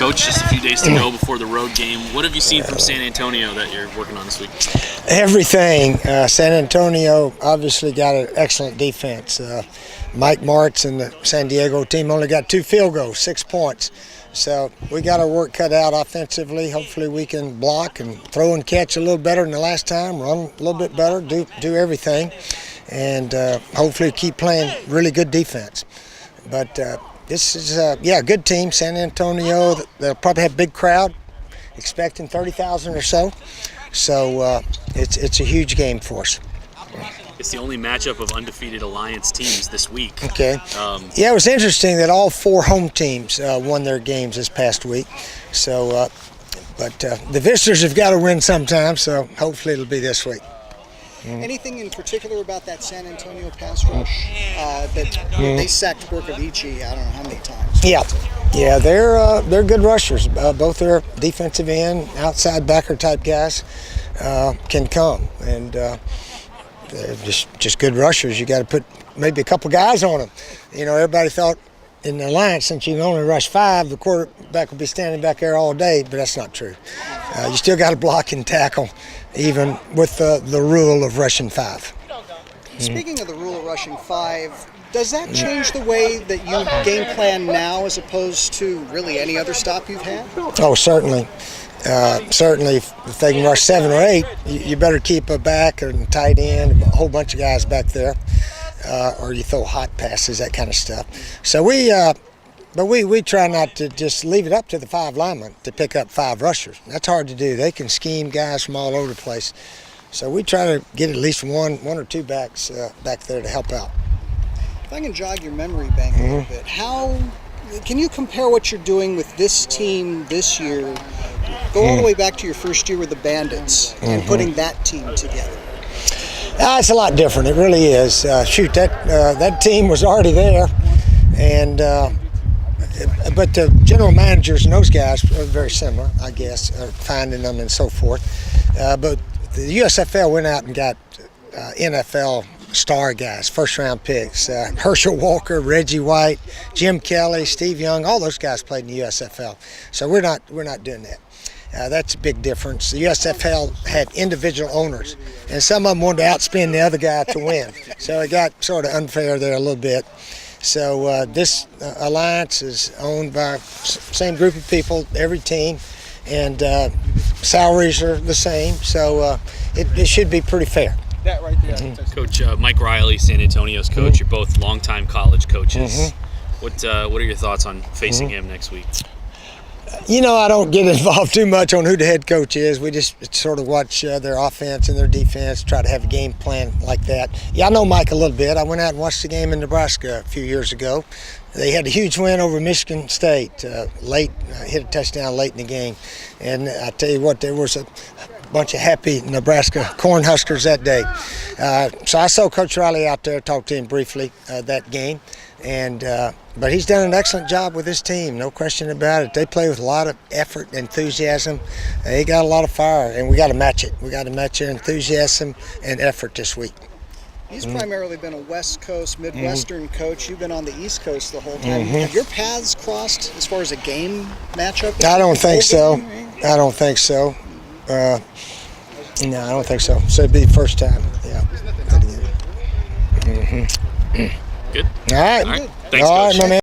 Coach, just a few days to go before the road game. What have you seen from San Antonio that you're working on this week? Everything. San Antonio obviously got an excellent defense. Mike Martz and the San Diego team only got 2 field goals, 6 points. So we got our work cut out offensively. Hopefully we can block and throw and catch a little better than the last time, run a little bit better, do everything, and hopefully keep playing really good defense. But this is a good team, San Antonio. They'll probably have a big crowd, expecting 30,000 or so. So it's a huge game for us. It's the only matchup of undefeated Alliance teams this week. Okay. It was interesting that all 4 home teams won their games this past week. So, but the visitors have got to win sometime. So hopefully it'll be this week. Anything in particular about that San Antonio pass rush that they sacked Burkovici, I don't know how many times? Yeah, they're good rushers. Both their defensive end, outside backer type guys can come, and they're just good rushers. You got to put maybe a couple guys on them. You know, everybody thought in the Alliance, since you can only rush 5, the quarterback will be standing back there all day, but that's not true. You still got to block and tackle, even with the rule of rushing 5. Speaking of the rule of rushing 5, does that change the way that you game plan now as opposed to really any other stop you've had? Oh, certainly. Certainly, if they can rush 7 or 8, you better keep a back and tight end, a whole bunch of guys back there, or you throw hot passes, that kind of stuff. So we try not to just leave it up to the 5 linemen to pick up 5 rushers. That's hard to do. They can scheme guys from all over the place. So we try to get at least one or 2 backs back there to help out. If I can jog your memory bank a little bit, how can you compare what you're doing with this team this year? Go all the way back to your first year with the Bandits and putting that team together. It's a lot different. It really is. That team was already there, and but the general managers and those guys are very similar, I guess, finding them and so forth. But the USFL went out and got NFL star guys, first-round picks. Herschel Walker, Reggie White, Jim Kelly, Steve Young, all those guys played in the USFL. So we're not doing that. That's a big difference. The USFL had individual owners, and some of them wanted to outspend the other guy to win. So it got sort of unfair there a little bit. So this alliance is owned by same group of people, every team, and salaries are the same. So it should be pretty fair. That right there. Coach Mike Riley, San Antonio's coach. You're both longtime college coaches. What are your thoughts on facing him next week? You know, I don't get involved too much on who the head coach is. We just sort of watch their offense and their defense, try to have a game plan like that. Yeah, I know Mike a little bit. I went out and watched the game in Nebraska a few years ago. They had a huge win over Michigan State, hit a touchdown late in the game. And I tell you what, there was a bunch of happy Nebraska Cornhuskers that day. So I saw Coach Riley out there, talked to him briefly that game. But he's done an excellent job with his team, no question about it. They play with a lot of effort and enthusiasm. They got a lot of fire, and we got to match it. We got to match their enthusiasm and effort this week. He's primarily been a West Coast, Midwestern coach. You've been on the East Coast the whole time. Have your paths crossed as far as a game matchup? I don't think so. I don't think so. No, I don't think so. So it'd be the first time. Yeah. Good. All right. Thanks, Coach. My man.